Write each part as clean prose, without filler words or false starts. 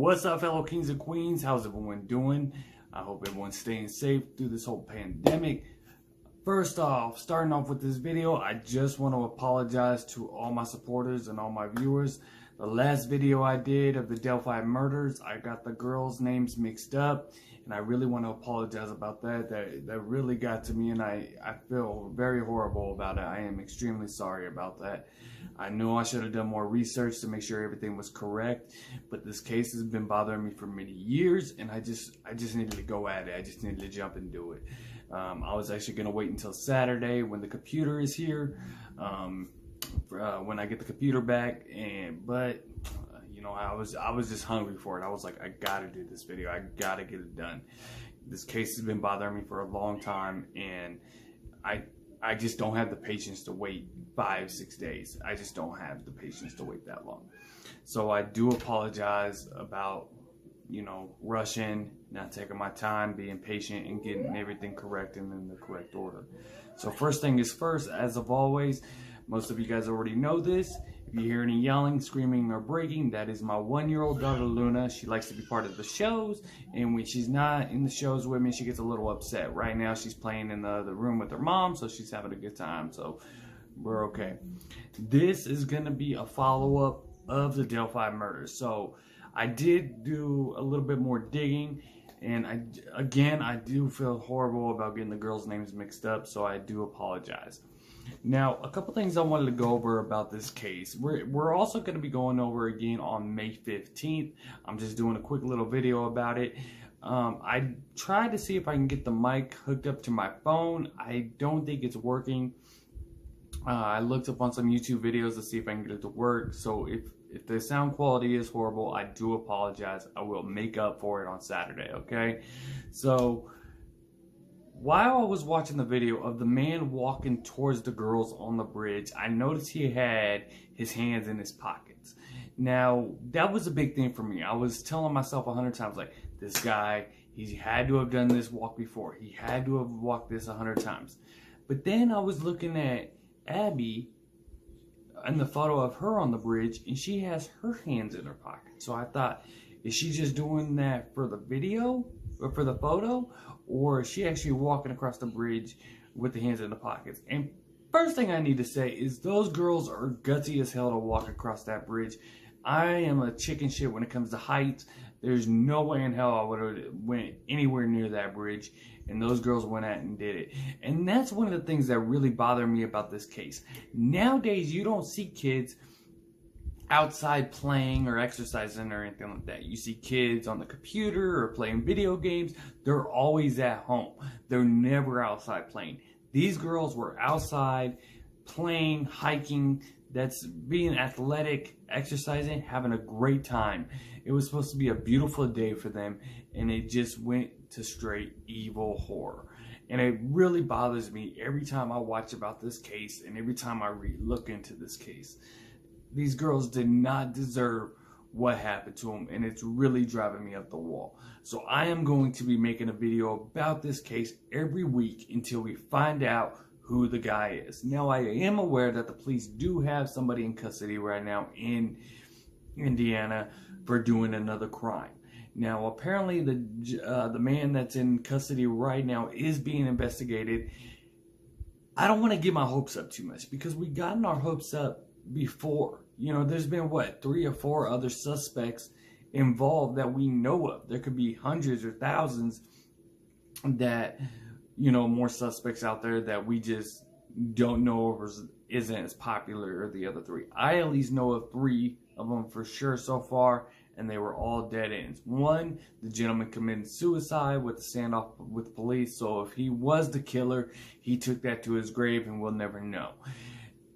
What's up, fellow kings and queens? How's everyone doing? I hope everyone's staying safe through this whole pandemic. First off, starting off with this video, I just want to apologize to all my supporters and all my viewers. The last video I did of the Delphi murders, I got the girls' names mixed up, and I really want to apologize about that. That really got to me, and I feel very horrible about it. I am extremely sorry about that. I know I should have done more research to make sure everything was correct, but this case has been bothering me for many years, and I just needed to go at it. I just needed to jump and do it. I was actually going to wait until Saturday when the computer is here, when I get the computer back, but you know, I was just hungry for it. I was like, I gotta do this video. I gotta get it done. This case has been bothering me for a long time, and I just don't have the patience to wait 5-6 days. I just don't have the patience to wait that long. So I do apologize about, you know, rushing, not taking my time, being patient, and getting everything correct and in the correct order. So first thing is first, as of always, most of you guys already know this. If you hear any yelling, screaming, or breaking, that is my 1-year-old daughter, Luna. She likes to be part of the shows, and when she's not in the shows with me, she gets a little upset. Right now, she's playing in the other room with her mom, so she's having a good time, so we're okay. This is going to be a follow-up of the Delphi murders. So I did do a little bit more digging, and I do feel horrible about getting the girls' names mixed up, so I do apologize. Now, a couple things I wanted to go over about this case. We're also going to be going over again on May 15th. I'm just doing a quick little video about it. I tried to see if I can get the mic hooked up to my phone. I don't think it's working. I looked up on some YouTube videos to see if I can get it to work. So if the sound quality is horrible, I do apologize. I will make up for it on Saturday, okay? So while I was watching the video of the man walking towards the girls on the bridge, I noticed he had his hands in his pockets. Now, that was a big thing for me. I was telling myself 100 times, like, this guy, he had to have done this walk before. He had to have walked this 100 times. But then I was looking at Abby and the photo of her on the bridge, and she has her hands in her pocket. So I thought, is she just doing that for the video or for the photo? Or is she actually walking across the bridge with the hands in the pockets? And first thing I need to say is those girls are gutsy as hell to walk across that bridge. I am a chicken shit when it comes to heights. There's no way in hell I would have went anywhere near that bridge. And those girls went out and did it. And that's one of the things that really bother me about this case. Nowadays, you don't see kids outside playing or exercising or anything like that. You see kids on the computer or playing video games. They're always at home. They're never outside playing. These girls were outside playing, hiking. That's being athletic, exercising, having a great time. It was supposed to be a beautiful day for them, and it just went to straight evil horror. And it really bothers me every time I watch about this case and every time I look into this case. These girls did not deserve what happened to them, and it's really driving me up the wall. So I am going to be making a video about this case every week until we find out who the guy is. Now, I am aware that the police do have somebody in custody right now in Indiana for doing another crime. Now, apparently the man that's in custody right now is being investigated. I don't want to get my hopes up too much because we've gotten our hopes up before. You know, there's been, what, 3 or 4 other suspects involved that we know of. There could be hundreds or thousands that, you know, more suspects out there that we just don't know or isn't as popular as the other 3. I at least know of 3 of them for sure so far, and they were all dead ends. One, the gentleman committed suicide with the standoff with police, so if he was the killer, he took that to his grave and we'll never know.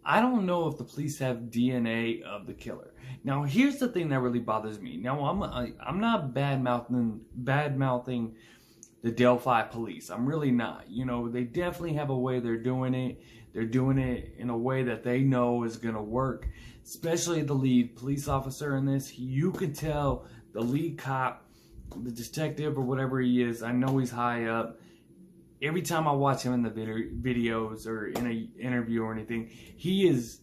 I don't know if the police have DNA of the killer. Now, here's the thing that really bothers me. Now, I'm not bad-mouthing the Delphi police. I'm really not. You know, they definitely have a way they're doing it. They're doing it in a way that they know is going to work. Especially the lead police officer in this. You can tell the lead cop, the detective or whatever he is, I know he's high up. Every time I watch him in the videos or in an interview or anything, he is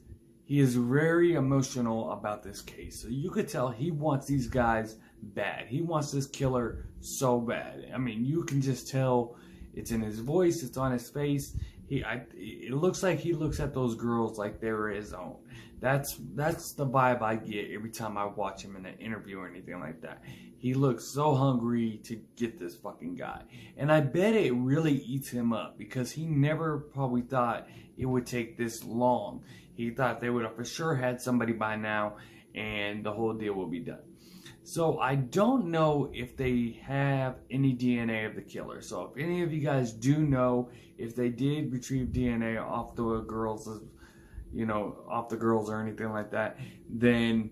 very emotional about this case. So you could tell he wants these guys bad. He wants this killer so bad. I mean, you can just tell it's in his voice, it's on his face. It looks like he looks at those girls like they're his own. That's the vibe I get every time I watch him in an interview or anything like that. He looks so hungry to get this fucking guy. And I bet it really eats him up because he never probably thought it would take this long. He thought they would have for sure had somebody by now and the whole deal will be done. So I don't know if they have any DNA of the killer. So if any of you guys do know if they did retrieve DNA off the girls, off the girls or anything like that, then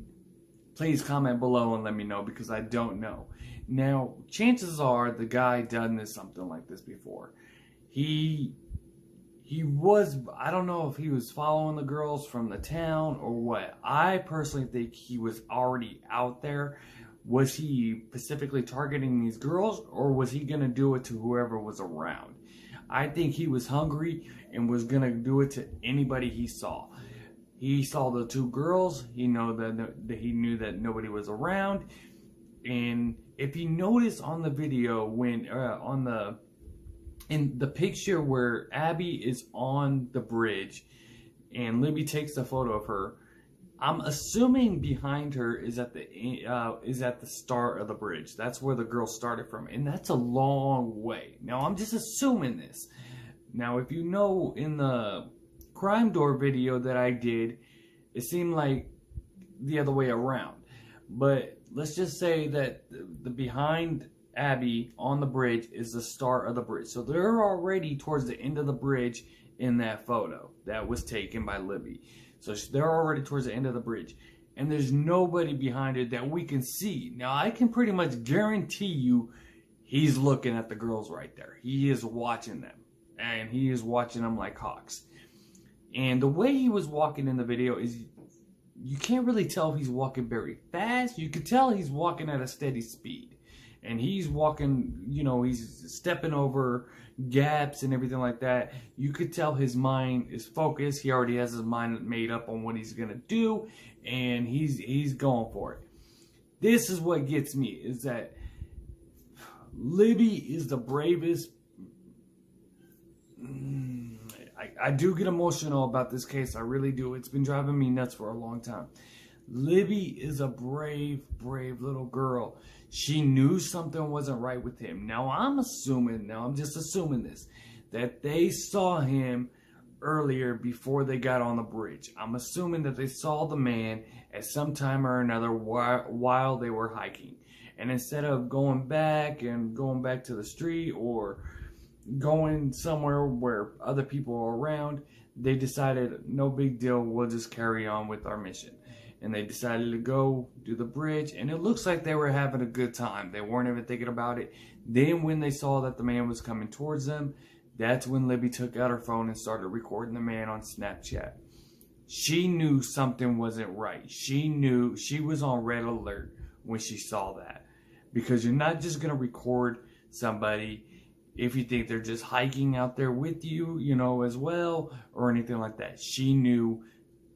please comment below and let me know because I don't know. Now, chances are the guy done something like this before. He was, I don't know if he was following the girls from the town or what. I personally think he was already out there. Was he specifically targeting these girls or was he going to do it to whoever was around? I think he was hungry and was going to do it to anybody he saw. He saw the two girls. He knew that nobody was around. And if you notice on the video when in the picture where Abby is on the bridge and Libby takes a photo of her, I'm assuming behind her is at the start of the bridge. That's where the girl started from, and that's a long way. Now I'm just assuming this. Now if you know, in the crime door video that I did, it seemed like the other way around. But let's just say that the behind Abby on the bridge is the start of the bridge. So they're already towards the end of the bridge in that photo that was taken by Libby. So they're already towards the end of the bridge. And there's nobody behind it that we can see. Now, I can pretty much guarantee you he's looking at the girls right there. He is watching them. And he is watching them like hawks. And the way he was walking in the video is, you can't really tell if he's walking very fast. You can tell he's walking at a steady speed. And he's walking, he's stepping over gaps and everything like that. You could tell his mind is focused. He already has his mind made up on what he's going to do. And he's going for it. This is what gets me, is that Libby is the bravest. I do get emotional about this case. I really do. It's been driving me nuts for a long time. Libby is a brave, brave little girl. She knew something wasn't right with him. Now I'm just assuming this, that they saw him earlier before they got on the bridge. I'm assuming that they saw the man at some time or another while they were hiking. And instead of going back to the street or going somewhere where other people are around, they decided, no big deal, we'll just carry on with our mission. And they decided to go do the bridge, and it looks like they were having a good time. They weren't even thinking about it. Then when they saw that the man was coming towards them, that's when Libby took out her phone and started recording the man on Snapchat. She knew something wasn't right. She knew, she was on red alert when she saw that. Because you're not just going to record somebody if you think they're just hiking out there with you, as well, or anything like that. She knew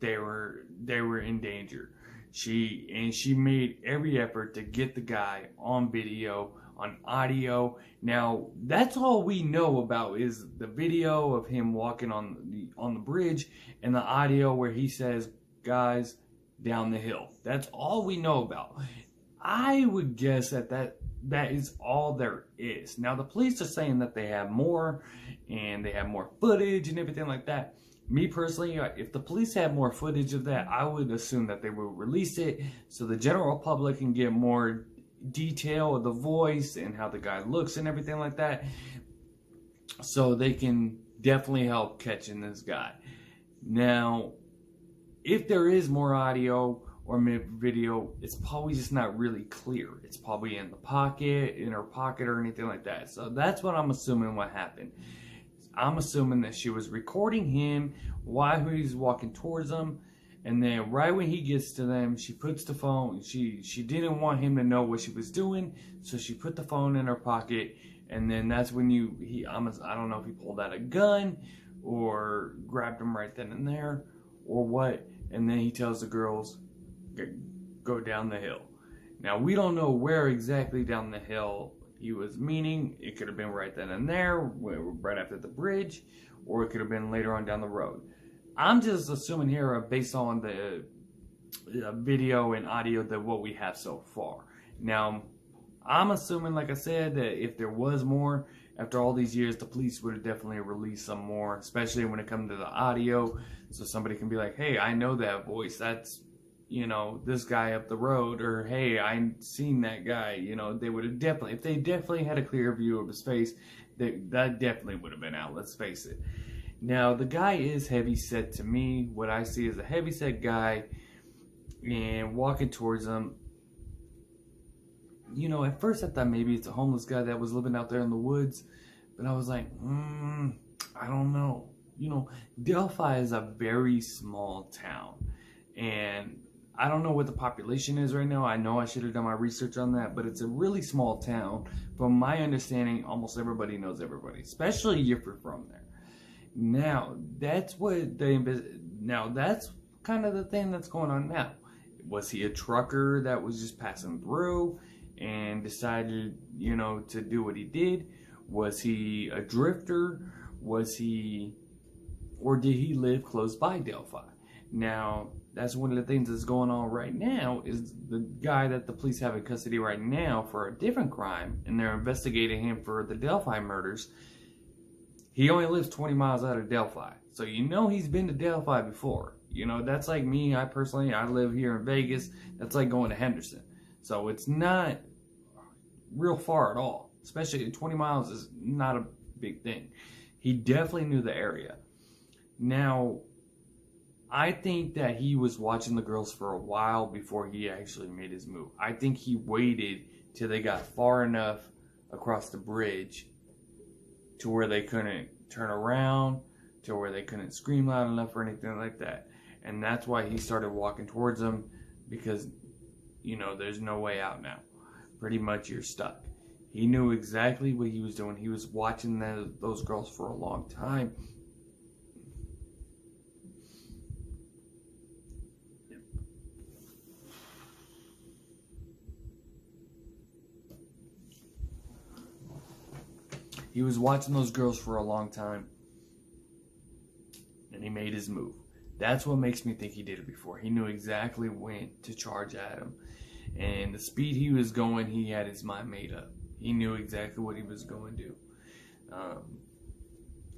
they were in danger. She made every effort to get the guy on video, on audio. Now, that's all we know about is the video of him walking on the bridge and the audio where he says, "Guys, down the hill." That's all we know about. I would guess that is all there is. Now, the police are saying that they have more and they have more footage and everything like that. Me personally, if the police had more footage of that, I would assume that they would release it so the general public can get more detail of the voice and how the guy looks and everything like that, so they can definitely help catching this guy. Now, if there is more audio or video, it's probably just not really clear. It's probably in her pocket or anything like that. So that's what I'm assuming what happened. I'm assuming that she was recording him while he's walking towards them, and then right when he gets to them, she puts the phone. She didn't want him to know what she was doing, so she put the phone in her pocket, and then that's when I don't know if he pulled out a gun or grabbed him right then and there or what, and then he tells the girls, go down the hill. Now, we don't know where exactly down the hill he was meaning. It could have been right then and there, right after the bridge, or it could have been later on down the road. I'm just assuming here, based on the video and audio, that what we have so far. Now, I'm assuming, like I said, that if there was more, after all these years, the police would have definitely released some more, especially when it comes to the audio, so somebody can be like, hey, I know that voice, that's, you know, this guy up the road, or hey, I seen that guy. You know, they would have definitely, if they definitely had a clear view of his face, that definitely would have been out, let's face it. Now, the guy is heavy set to me. What I see is a heavy set guy, and walking towards him, you know, at first I thought maybe it's a homeless guy that was living out there in the woods, but I was like, I don't know. You know, Delphi is a very small town, and I don't know what the population is right now. I know I should have done my research on that, but it's a really small town. From my understanding, almost everybody knows everybody, especially if you're from there. Now, that's that's kind of the thing that's going on now. Was he a trucker that was just passing through and decided, you know, to do what he did? Was he a drifter? Or did he live close by Delphi? Now, that's one of the things that's going on right now, is the guy that the police have in custody right now for a different crime, and they're investigating him for the Delphi murders. He only lives 20 miles out of Delphi. So you know he's been to Delphi before. You know, that's like me. I live here in Vegas. That's like going to Henderson. So it's not real far at all. Especially 20 miles is not a big thing. He definitely knew the area. Now, I think that he was watching the girls for a while before he actually made his move. I think he waited till they got far enough across the bridge to where they couldn't turn around, to where they couldn't scream loud enough or anything like that. And that's why he started walking towards them, because, you know, there's no way out now. Pretty much you're stuck. He knew exactly what he was doing. He was watching those girls for a long time. He was watching those girls for a long time, and he made his move. That's what makes me think he did it before. He knew exactly when to charge at him. And the speed he was going, he had his mind made up. He knew exactly what he was going to do.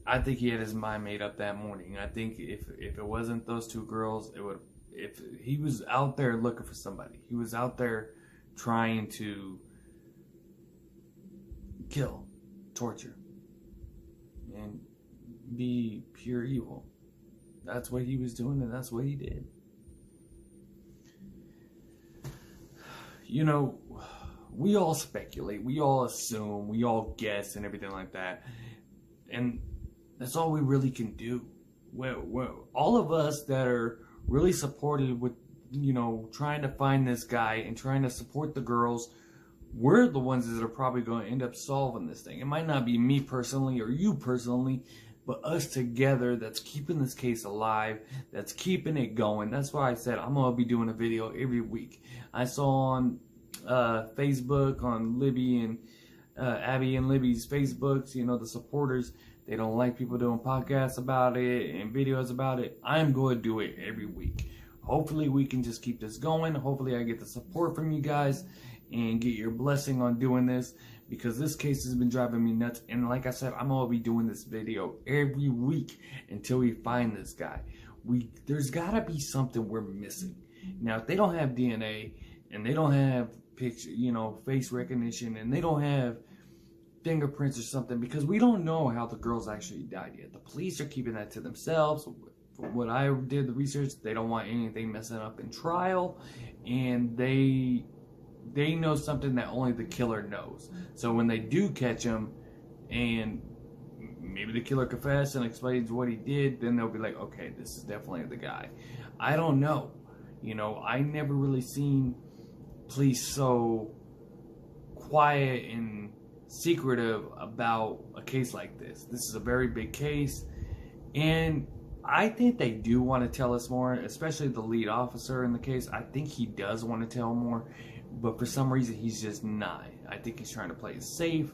I think he had his mind made up that morning. I think if it wasn't those two girls, if he was out there looking for somebody. He was out there trying to kill, torture, and be pure evil. That's what he was doing, and that's what he did. You know, we all speculate, we all assume, we all guess and everything like that. And that's all we really can do. Well, all of us that are really supported with, you know, trying to find this guy and trying to support the girls, we're the ones that are probably going to end up solving this thing. It might not be me personally or you personally, but us together that's keeping this case alive, that's keeping it going. That's why I said I'm going to be doing a video every week. I saw on Facebook, on Libby and Abby and Libby's Facebooks, you know, the supporters, they don't like people doing podcasts about it and videos about it. I'm going to do it every week. Hopefully we can just keep this going. Hopefully I get the support from you guys and get your blessing on doing this, because this case has been driving me nuts. And like I said, I'm going to be doing this video every week until we find this guy. There's got to be something we're missing. Now, if they don't have DNA and they don't have picture, you know, face recognition, and they don't have fingerprints or something, because we don't know how the girls actually died yet. The police are keeping that to themselves. From what I did the research, they don't want anything messing up in trial, and they know something that only the killer knows. So when they do catch him, and maybe the killer confesses and explains what he did, then they'll be like, okay, this is definitely the guy. I don't know. You know, I never really seen police so quiet and secretive about a case like this. This is a very big case, and I think they do want to tell us more, especially the lead officer in the case. I think he does want to tell more, but for some reason he's just not. I think he's trying to play it safe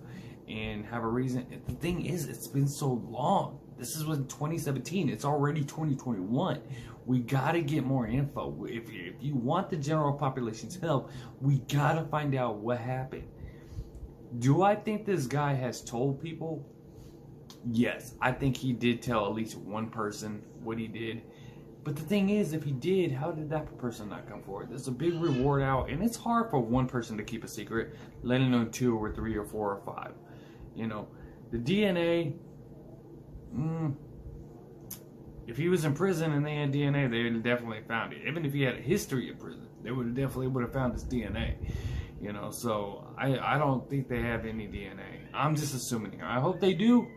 and have a reason. The thing is, it's been so long. This is in 2017. It's already 2021. We got to get more info. If you want the general population's help, we got to find out what happened. Do I think this guy has told people? Yes, I think he did tell at least one person what he did. But the thing is, if he did, how did that person not come forward? There's a big reward out, and it's hard for one person to keep a secret, let alone 2 or 3 or 4 or 5. You know, the DNA, if he was in prison and they had DNA, they would have definitely found it. Even if he had a history in prison, they definitely would have found his DNA. You know, so I don't think they have any DNA. I'm just assuming here. I hope they do.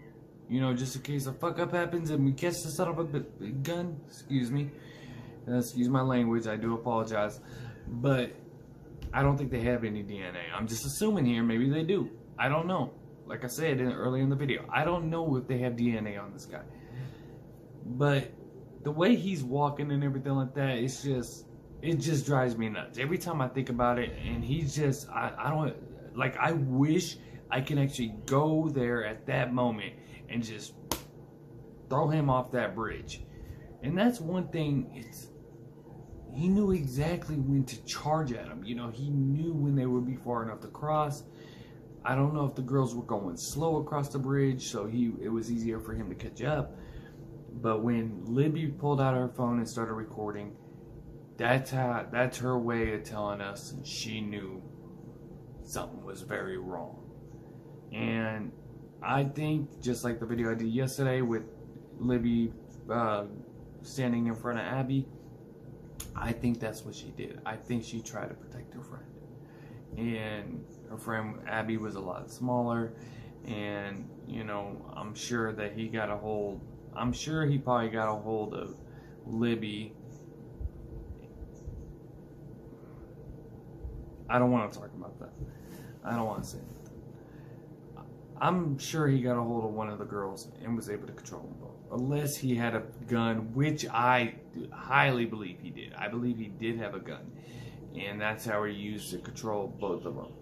You know, just in case a fuck up happens and we catch the son of a gun. Excuse me. Excuse my language. I do apologize. But I don't think they have any DNA. I'm just assuming here. Maybe they do. I don't know. Like I said earlier in the video, I don't know if they have DNA on this guy. But the way he's walking and everything like that, it just drives me nuts. Every time I think about it, and he's just, I wish I can actually go there at that moment and just throw him off that bridge. And that's one thing, he knew exactly when to charge at him. You know, he knew when they would be far enough to cross. I don't know if the girls were going slow across the bridge, so it was easier for him to catch up. But when Libby pulled out her phone and started recording, that's her way of telling us she knew something was very wrong. And I think, just like the video I did yesterday with Libby standing in front of Abby, I think that's what she did. I think she tried to protect her friend. And her friend Abby was a lot smaller, and you know, I'm sure that he probably got a hold of Libby. I don't want to talk about that. I don't want to say anything. I'm sure he got a hold of one of the girls and was able to control them both. Unless he had a gun, which I highly believe he did. I believe he did have a gun. And that's how he used to control both of them.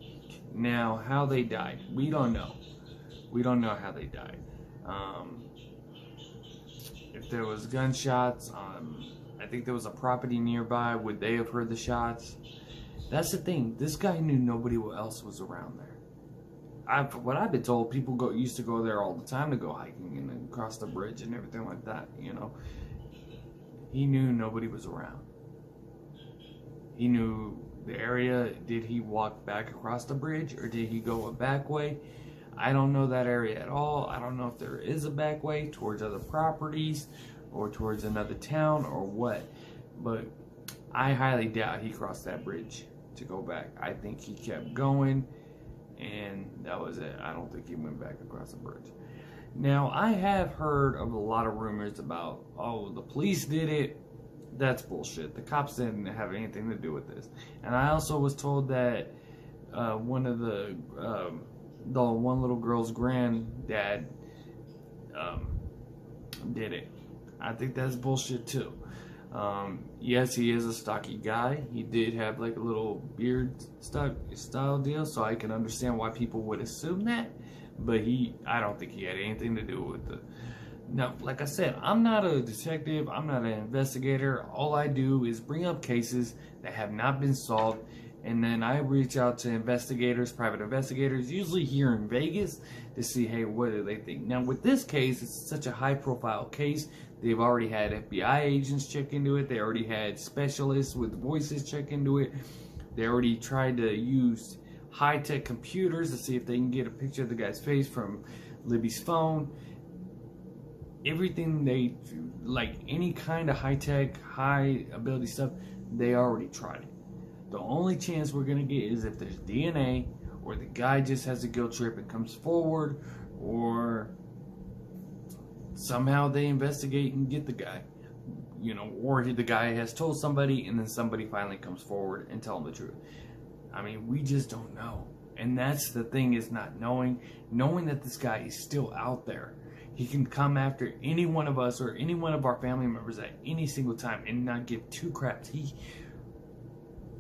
Now, how they died, we don't know. We don't know how they died. If there was gunshots, I think there was a property nearby. Would they have heard the shots? That's the thing. This guy knew nobody else was around there. What I've been told, people used to go there all the time to go hiking and cross the bridge and everything like that. You know, he knew nobody was around. He knew the area. Did he walk back across the bridge, or did he go a back way? I don't know that area at all. I don't know if there is a back way towards other properties or towards another town or what. But I highly doubt he crossed that bridge to go back. I think he kept going, and that was it. I don't think he went back across the bridge. Now, I have heard of a lot of rumors about, oh, the police did it. That's bullshit. The cops didn't have anything to do with this. And I also was told that one of the one little girl's granddad did it. I think that's bullshit too. Yes, he is a stocky guy. He did have like a little beard style deal, so I can understand why people would assume that. But I don't think he had anything to do with the. Now, like I said, I'm not a detective. I'm not an investigator. All I do is bring up cases that have not been solved, and then I reach out to investigators, private investigators, usually here in Vegas, to see, hey, what do they think? Now, with this case, it's such a high-profile case. They've already had FBI agents check into it. They already had specialists with voices check into it. They already tried to use high-tech computers to see if they can get a picture of the guy's face from Libby's phone. Everything they, like any kind of high-tech, high-ability stuff, they already tried it. The only chance we're going to get is if there's DNA, or the guy just has a guilt trip and comes forward, or somehow they investigate and get the guy. You know, or the guy has told somebody and then somebody finally comes forward and tell him the truth. I mean, we just don't know. And that's the thing, is not knowing that this guy is still out there. He can come after any one of us or any one of our family members at any single time and not give two craps.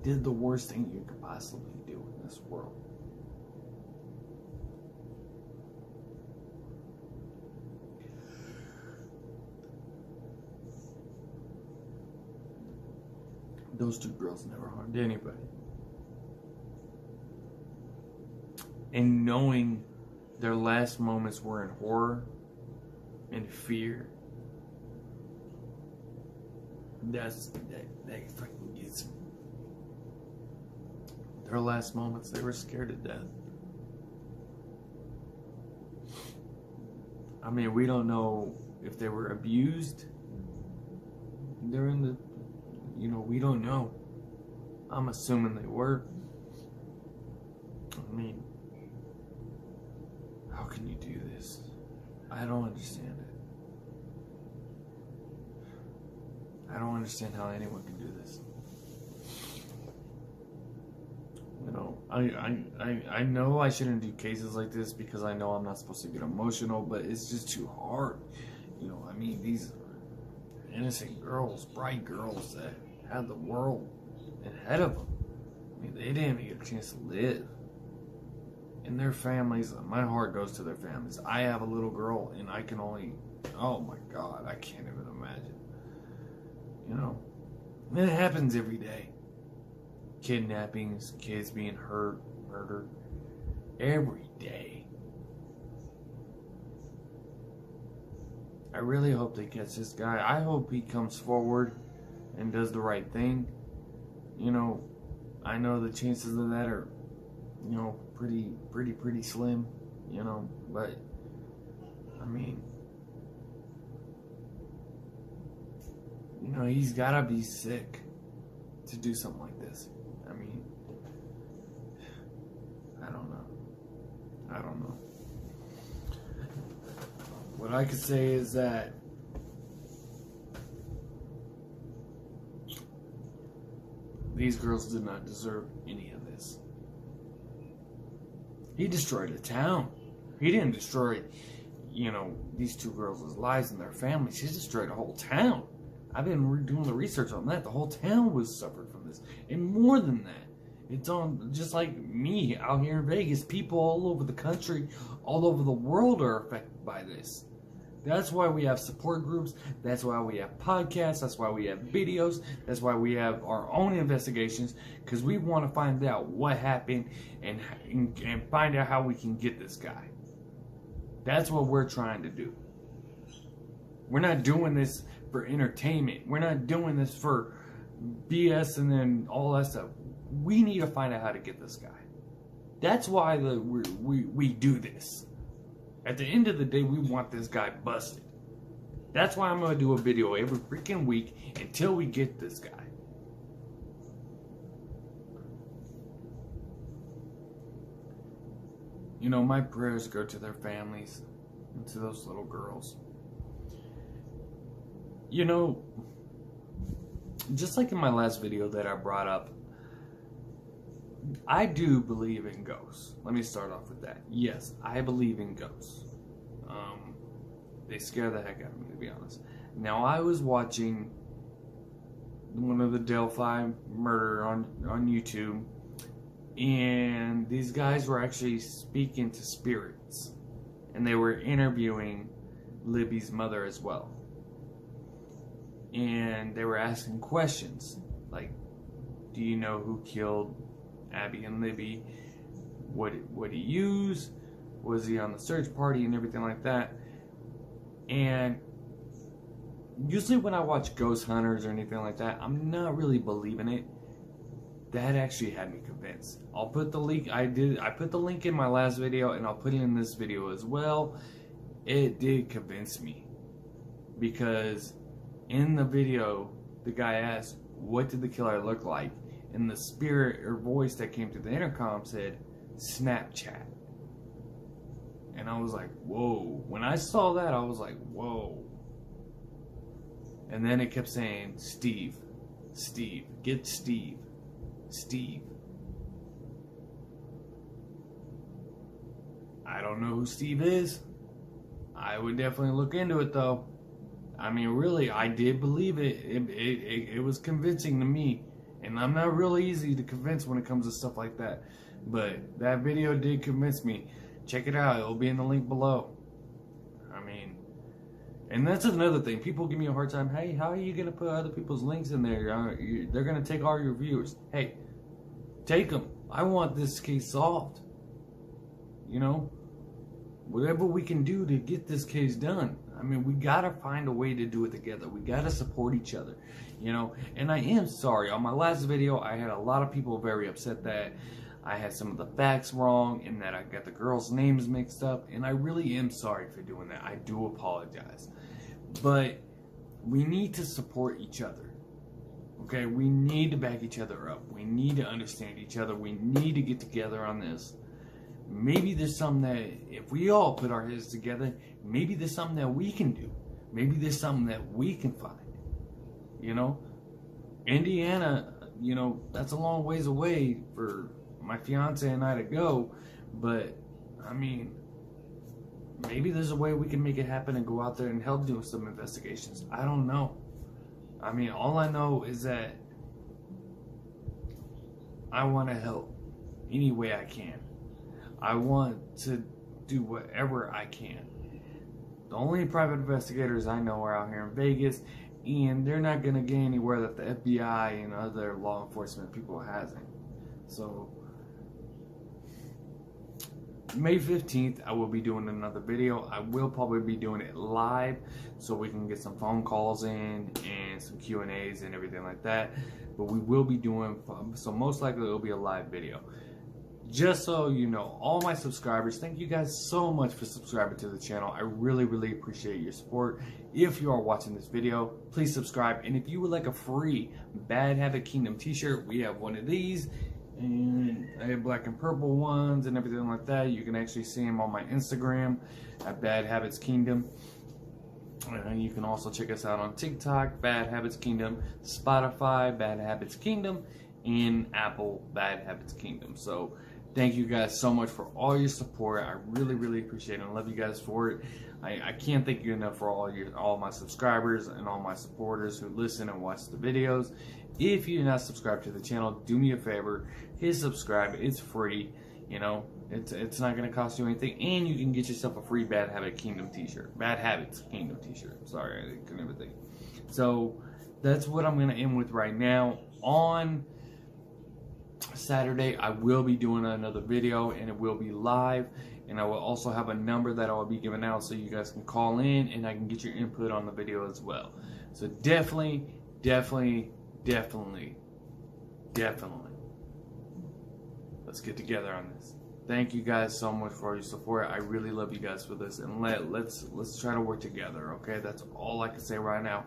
did the worst thing you could possibly do in this world. Those two girls never harmed anybody. And knowing their last moments were in horror and fear, that fucking gets me. Their last moments, they were scared to death. I mean, we don't know if they were abused during the, we don't know. I'm assuming they were. I mean, how can you do this? I don't understand it. I don't understand how anyone can do this. I know I shouldn't do cases like this because I know I'm not supposed to get emotional, but it's just too hard. I mean, these are innocent girls, bright girls that had the world ahead of them. I mean, they didn't even get a chance to live. And their families, my heart goes to their families. I have a little girl, and I can only, oh my God, I can't even imagine. And it happens every day. Kidnappings, kids being hurt, murdered, every day. I really hope they catch this guy. I hope he comes forward and does the right thing. I know the chances of that are, pretty slim, but I mean, he's gotta be sick to do something like this. I mean, I don't know. What I could say is that these girls did not deserve any of this. He destroyed a town. He didn't destroy, these two girls' lives and their families. He destroyed a whole town. I've been doing the research on that. The whole town was suffered from this. And more than that, it's on, just like me out here in Vegas, people all over the country, all over the world are affected by this. That's why we have support groups. That's why we have podcasts. That's why we have videos. That's why we have our own investigations, because we want to find out what happened and find out how we can get this guy. That's what we're trying to do. We're not doing this for entertainment. We're not doing this for BS and then all that stuff. We need to find out how to get this guy. That's why we do this. At the end of the day, we want this guy busted. That's why I'm going to do a video every freaking week until we get this guy. My prayers go to their families and to those little girls. Just like in my last video that I brought up, I do believe in ghosts. Let me start off with that. Yes, I believe in ghosts. They scare the heck out of me, to be honest. Now, I was watching one of the Delphi murder on YouTube, and these guys were actually speaking to spirits, and they were interviewing Libby's mother as well. And they were asking questions like, do you know who killed Abby and Libby? What he use? Was he on the search party and everything like that? And usually when I watch ghost hunters or anything like that, I'm not really believing it. That actually had me convinced. I'll put the link. I put the link in my last video, and I'll put it in this video as well. It did convince me, because in the video, the guy asked, what did the killer look like? And the spirit or voice that came through the intercom said, Snapchat. And I was like, whoa. When I saw that, I was like, whoa. And then it kept saying, Steve, get Steve. I don't know who Steve is. I would definitely look into it, though. I mean, really, I did believe it. It was convincing to me. And I'm not really easy to convince when it comes to stuff like that. But that video did convince me. Check it out. It'll be in the link below. I mean, and that's another thing. People give me a hard time. Hey, how are you going to put other people's links in there? They're going to take all your viewers. Hey, take them. I want this case solved. You know, whatever we can do to get this case done. I mean, we got to find a way to do it together. We got to support each other, you know. And I am sorry. On my last video, I had a lot of people very upset that I had some of the facts wrong and that I got the girls' names mixed up. And I really am sorry for doing that. I do apologize. But we need to support each other. Okay? We need to back each other up. We need to understand each other. We need to get together on this. Maybe there's something that, if we all put our heads together, maybe there's something that we can do. Maybe there's something that we can find. You know? Indiana, you know, that's a long ways away for my fiance and I to go. But, I mean, maybe there's a way we can make it happen and go out there and help do some investigations. I don't know. I mean, all I know is that I want to help any way I can. I want to do whatever I can. The only private investigators I know are out here in Vegas, and they're not going to get anywhere that the FBI and other law enforcement people hasn't. So, May 15th, I will be doing another video. I will probably be doing it live so we can get some phone calls in and some Q&As and everything like that. But we will be doing, so most likely it will be a live video. Just so you know, all my subscribers, thank you guys so much for subscribing to the channel. I really, really appreciate your support. If you are watching this video, please subscribe. And if you would like a free Bad Habit Kingdom t-shirt, we have one of these. And I have black and purple ones and everything like that. You can actually see them on my Instagram at Bad Habits Kingdom. And you can also check us out on TikTok, Bad Habits Kingdom, Spotify, Bad Habits Kingdom, and Apple, Bad Habits Kingdom. So thank you guys so much for all your support. I really, really appreciate it. I love you guys for it. I can't thank you enough for all my subscribers and all my supporters who listen and watch the videos. If you're not subscribed to the channel, do me a favor, hit subscribe. It's free, you know. It's not going to cost you anything, and you can get yourself a free Bad Habit Kingdom t-shirt. Bad Habits Kingdom t-shirt. Sorry, I couldn't even think. So that's what I'm going to end with right now. On Saturday, I will be doing another video, and it will be live. And I will also have a number that I will be giving out so you guys can call in and I can get your input on the video as well. So definitely, let's get together on this. Thank you guys so much for your support. I really love you guys for this, and let's try to work together, okay? That's all I can say right now.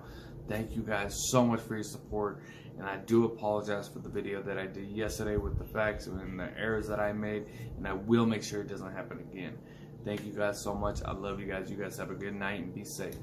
Thank you guys so much for your support, and I do apologize for the video that I did yesterday with the facts and the errors that I made, and I will make sure it doesn't happen again. Thank you guys so much. I love you guys. You guys have a good night and be safe.